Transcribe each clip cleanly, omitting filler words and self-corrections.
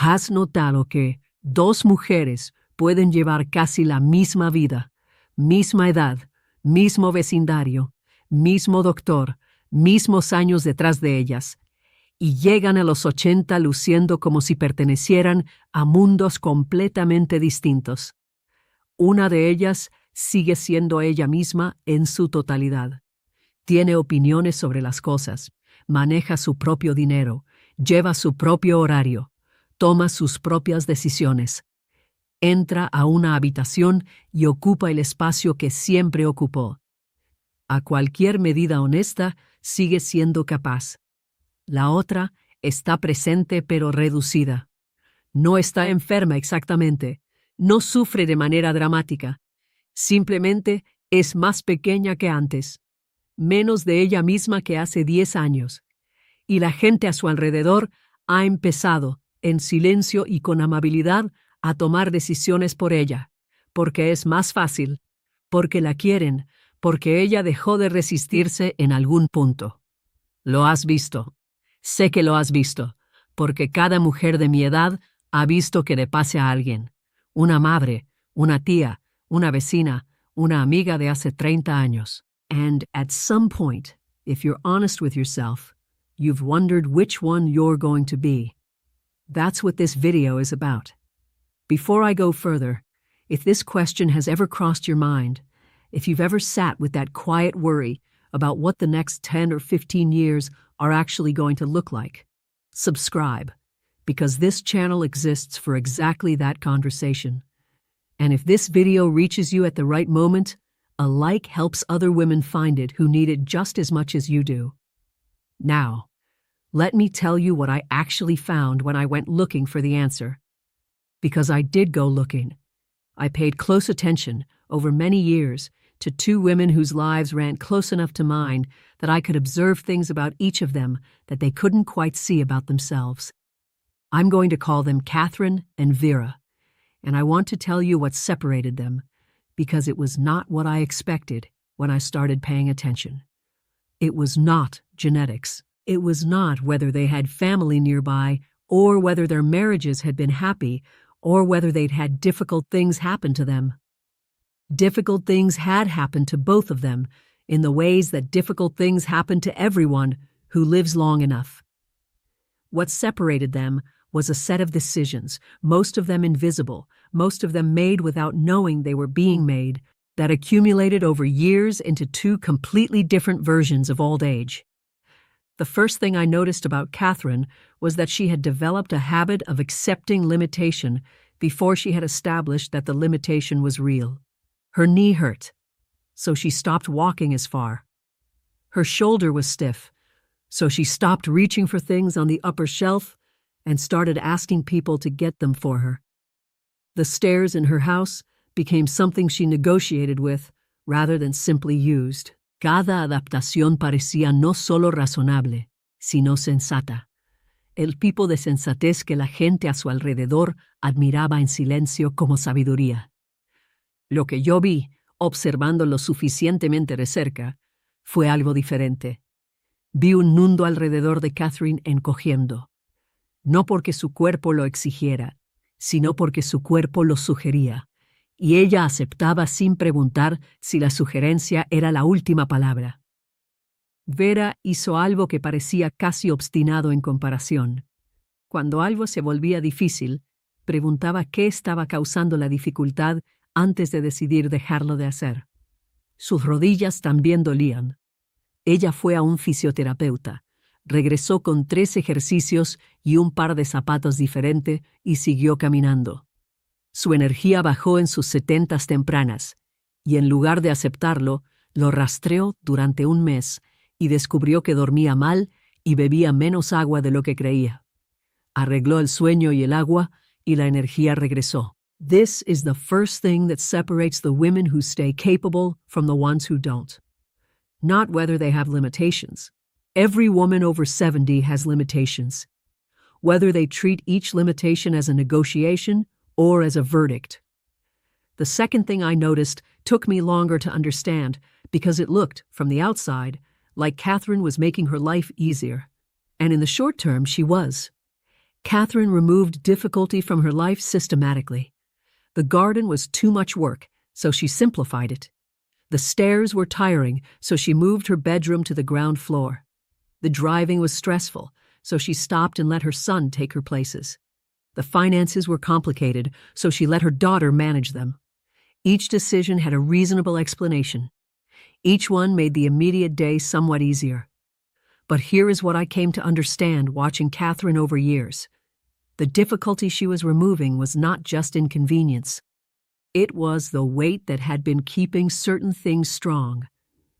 ¿Has notado que dos mujeres pueden llevar casi la misma vida, misma edad, mismo vecindario, mismo doctor, mismos años detrás de ellas, y llegan a los 80 luciendo como si pertenecieran a mundos completamente distintos? Una de ellas sigue siendo ella misma en su totalidad. Tiene opiniones sobre las cosas, maneja su propio dinero, lleva su propio horario, toma sus propias decisiones. Entra a una habitación y ocupa el espacio que siempre ocupó. A cualquier medida honesta, sigue siendo capaz. La otra está presente pero reducida. No está enferma exactamente, no sufre de manera dramática. Simplemente es más pequeña que antes, menos de ella misma que hace 10 años. Y la gente a su alrededor ha empezado, en silencio y con amabilidad, a tomar decisiones por ella, porque es más fácil, porque la quieren, porque ella dejó de resistirse en algún punto. Lo has visto. Sé que lo has visto, porque cada mujer de mi edad ha visto que le pase a alguien. Una madre, una tía, una vecina, una amiga de hace 30 años. And at some point, if you're honest with yourself, you've wondered which one you're going to be. That's what this video is about. Before I go further, if this question has ever crossed your mind, if you've ever sat with that quiet worry about what the next 10 or 15 years are actually going to look like, subscribe, because this channel exists for exactly that conversation. And if this video reaches you at the right moment, a like helps other women find it who need it just as much as you do. Now, let me tell you what I actually found when I went looking for the answer. Because I did go looking. I paid close attention, over many years, to two women whose lives ran close enough to mine that I could observe things about each of them that they couldn't quite see about themselves. I'm going to call them Catherine and Vera, and I want to tell you what separated them, because it was not what I expected when I started paying attention. It was not genetics. It was not whether they had family nearby, or whether their marriages had been happy, or whether they'd had difficult things happen to them. Difficult things had happened to both of them in the ways that difficult things happen to everyone who lives long enough. What separated them was a set of decisions, most of them invisible, most of them made without knowing they were being made, that accumulated over years into two completely different versions of old age. The first thing I noticed about Catherine was that she had developed a habit of accepting limitation before she had established that the limitation was real. Her knee hurt, so she stopped walking as far. Her shoulder was stiff, so she stopped reaching for things on the upper shelf and started asking people to get them for her. The stairs in her house became something she negotiated with rather than simply used. Cada adaptación parecía no solo razonable, sino sensata. El tipo de sensatez que la gente a su alrededor admiraba en silencio como sabiduría. Lo que yo vi, observando lo suficientemente de cerca, fue algo diferente. Vi un mundo alrededor de Catherine encogiendo. No porque su cuerpo lo exigiera, sino porque su cuerpo lo sugería, y ella aceptaba sin preguntar si la sugerencia era la última palabra. Vera hizo algo que parecía casi obstinado en comparación. Cuando algo se volvía difícil, preguntaba qué estaba causando la dificultad antes de decidir dejarlo de hacer. Sus rodillas también dolían. Ella fue a un fisioterapeuta, regresó con 3 ejercicios y un par de zapatos diferente y siguió caminando. Su energía bajó en sus 70s tempranas, y en lugar de aceptarlo, lo rastreó durante un mes y descubrió que dormía mal y bebía menos agua de lo que creía. Arregló el sueño y el agua, y la energía regresó. This is the first thing that separates the women who stay capable from the ones who don't. Not whether they have limitations. Every woman over 70 has limitations. Whether they treat each limitation as a negotiation or as a verdict. The second thing I noticed took me longer to understand because it looked, from the outside, like Catherine was making her life easier. And in the short term, she was. Catherine removed difficulty from her life systematically. The garden was too much work, so she simplified it. The stairs were tiring, so she moved her bedroom to the ground floor. The driving was stressful, so she stopped and let her son take her places. The finances were complicated, so she let her daughter manage them. Each decision had a reasonable explanation. Each one made the immediate day somewhat easier. But here is what I came to understand watching Catherine over years. The difficulty she was removing was not just inconvenience. It was the weight that had been keeping certain things strong.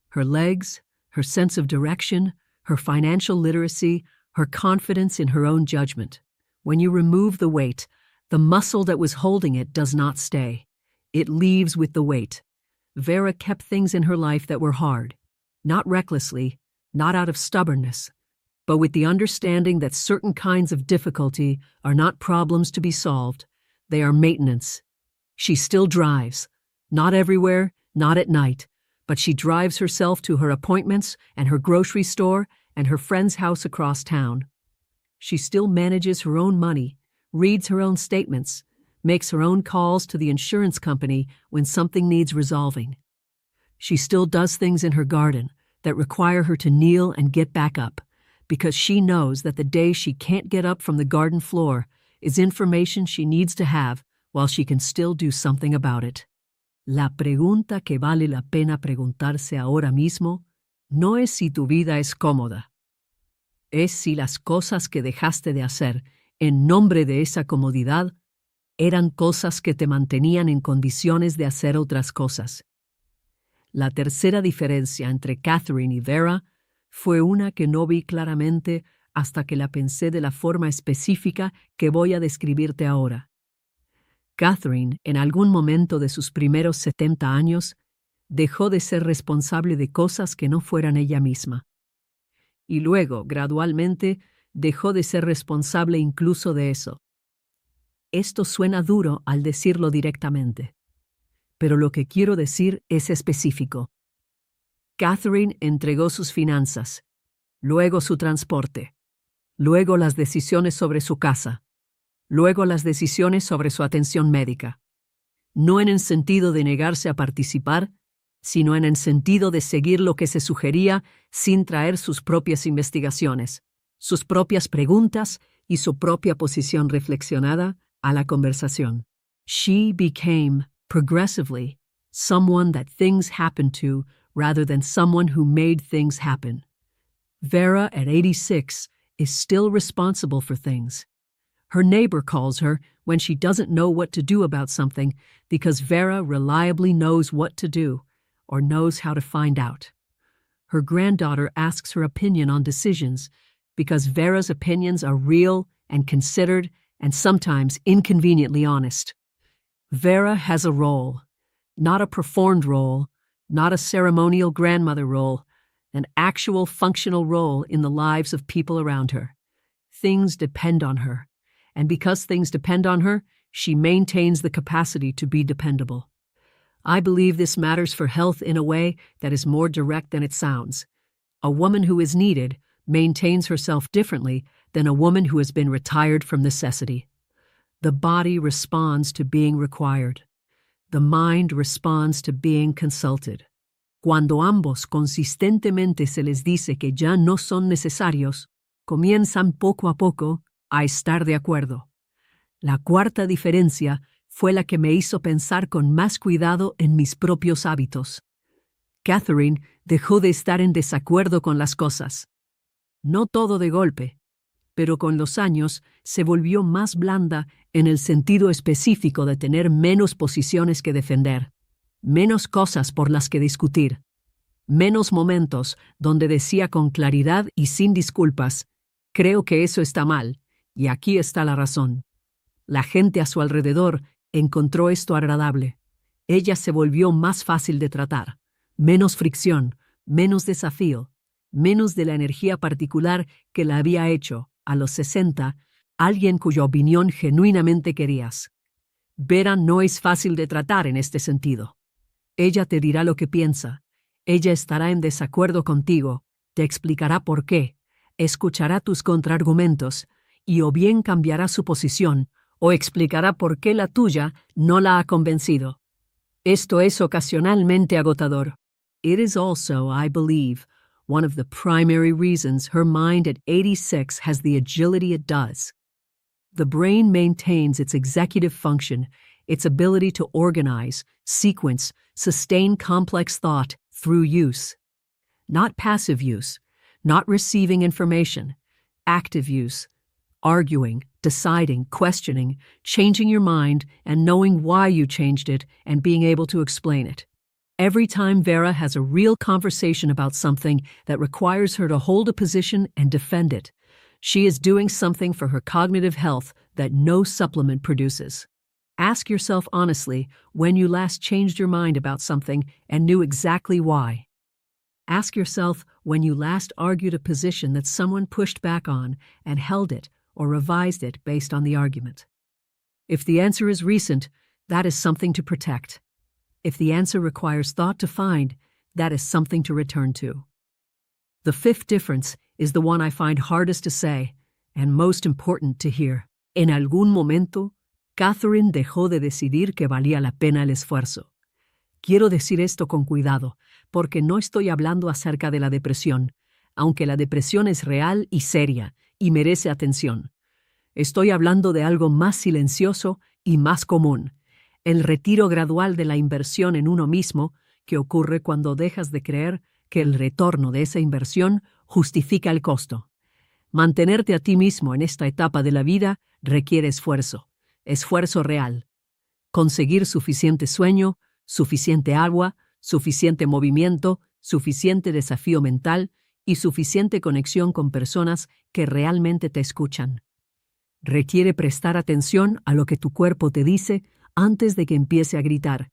Her legs, her sense of direction, her financial literacy, her confidence in her own judgment. When you remove the weight, the muscle that was holding it does not stay. It leaves with the weight. Vera kept things in her life that were hard, not recklessly, not out of stubbornness, but with the understanding that certain kinds of difficulty are not problems to be solved, they are maintenance. She still drives, not everywhere, not at night, but she drives herself to her appointments and her grocery store and her friend's house across town. She still manages her own money, reads her own statements, makes her own calls to the insurance company when something needs resolving. She still does things in her garden that require her to kneel and get back up, because she knows that the day she can't get up from the garden floor is information she needs to have while she can still do something about it. La pregunta que vale la pena preguntarse ahora mismo no es si tu vida es cómoda. Es si las cosas que dejaste de hacer en nombre de esa comodidad eran cosas que te mantenían en condiciones de hacer otras cosas. La tercera diferencia entre Catherine y Vera fue una que no vi claramente hasta que la pensé de la forma específica que voy a describirte ahora. Catherine, en algún momento de sus primeros 70 años, dejó de ser responsable de cosas que no fueran ella misma. Y luego, gradualmente, dejó de ser responsable incluso de eso. Esto suena duro al decirlo directamente, pero lo que quiero decir es específico. Catherine entregó sus finanzas, luego su transporte, luego las decisiones sobre su casa, luego las decisiones sobre su atención médica. No en el sentido de negarse a participar, sino en el sentido de seguir lo que se sugería sin traer sus propias investigaciones, sus propias preguntas y su propia posición reflexionada a la conversación. She became, progressively, someone that things happened to rather than someone who made things happen. Vera, at 86, is still responsible for things. Her neighbor calls her when she doesn't know what to do about something because Vera reliably knows what to do or knows how to find out. Her granddaughter asks her opinion on decisions because Vera's opinions are real and considered and sometimes inconveniently honest. Vera has a role, not a performed role, not a ceremonial grandmother role, an actual functional role in the lives of people around her. Things depend on her, and because things depend on her, she maintains the capacity to be dependable. I believe this matters for health in a way that is more direct than it sounds. A woman who is needed maintains herself differently than a woman who has been retired from necessity. The body responds to being required. The mind responds to being consulted. Cuando ambos consistentemente se les dice que ya no son necesarios, comienzan poco a poco a estar de acuerdo. La cuarta diferencia fue la que me hizo pensar con más cuidado en mis propios hábitos. Catherine dejó de estar en desacuerdo con las cosas. No todo de golpe, pero con los años se volvió más blanda en el sentido específico de tener menos posiciones que defender, menos cosas por las que discutir, menos momentos donde decía con claridad y sin disculpas, creo que eso está mal, y aquí está la razón. La gente a su alrededor encontró esto agradable. Ella se volvió más fácil de tratar, menos fricción, menos desafío, menos de la energía particular que la había hecho, a los 60, alguien cuya opinión genuinamente querías. Vera no es fácil de tratar en este sentido. Ella te dirá lo que piensa, ella estará en desacuerdo contigo, te explicará por qué, escuchará tus contraargumentos y o bien cambiará su posición o explicará por qué la tuya no la ha convencido. Esto es ocasionalmente agotador. It is also, I believe, one of the primary reasons her mind at 86 has the agility it does. The brain maintains its executive function, its ability to organize, sequence, sustain complex thought through use. Not passive use, not receiving information, active use, arguing, deciding, questioning, changing your mind and knowing why you changed it and being able to explain it. Every time Vera has a real conversation about something that requires her to hold a position and defend it, she is doing something for her cognitive health that no supplement produces. Ask yourself honestly when you last changed your mind about something and knew exactly why. Ask yourself when you last argued a position that someone pushed back on and held it or revised it based on the argument. If the answer is recent, that is something to protect. If the answer requires thought to find, that is something to return to. The fifth difference is the one I find hardest to say and most important to hear. En algún momento, Catherine dejó de decidir que valía la pena el esfuerzo. Quiero decir esto con cuidado, porque no estoy hablando acerca de la depresión, aunque la depresión es real y seria y merece atención. Estoy hablando de algo más silencioso y más común, el retiro gradual de la inversión en uno mismo que ocurre cuando dejas de creer que el retorno de esa inversión justifica el costo. Mantenerte a ti mismo en esta etapa de la vida requiere esfuerzo real. Conseguir suficiente sueño, suficiente agua, suficiente movimiento, suficiente desafío mental y suficiente conexión con personas que realmente te escuchan. Requiere prestar atención a lo que tu cuerpo te dice antes de que empiece a gritar.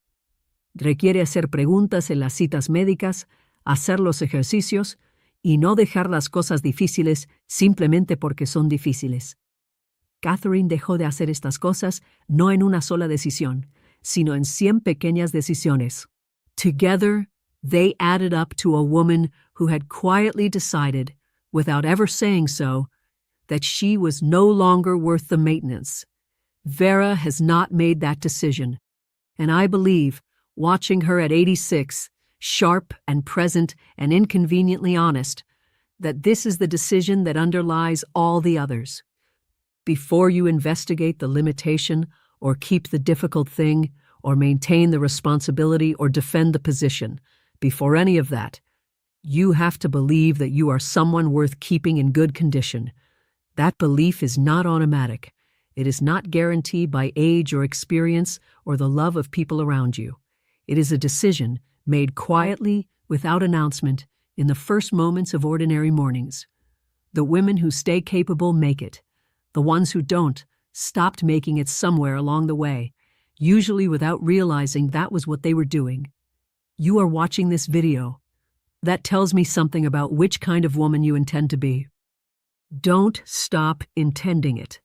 Requiere hacer preguntas en las citas médicas, hacer los ejercicios y no dejar las cosas difíciles simplemente porque son difíciles. Catherine dejó de hacer estas cosas no en una sola decisión, sino en 100 pequeñas decisiones. Together, they added up to a woman who had quietly decided, without ever saying so, that she was no longer worth the maintenance. Vera has not made that decision, and I believe, watching her at 86, sharp and present and inconveniently honest, that this is the decision that underlies all the others. Before you investigate the limitation or keep the difficult thing or maintain the responsibility or defend the position, before any of that, you have to believe that you are someone worth keeping in good condition. That belief is not automatic. It is not guaranteed by age or experience or the love of people around you. It is a decision made quietly, without announcement, in the first moments of ordinary mornings. The women who stay capable make it. The ones who don't stopped making it somewhere along the way, usually without realizing that was what they were doing. You are watching this video. That tells me something about which kind of woman you intend to be. Don't stop intending it.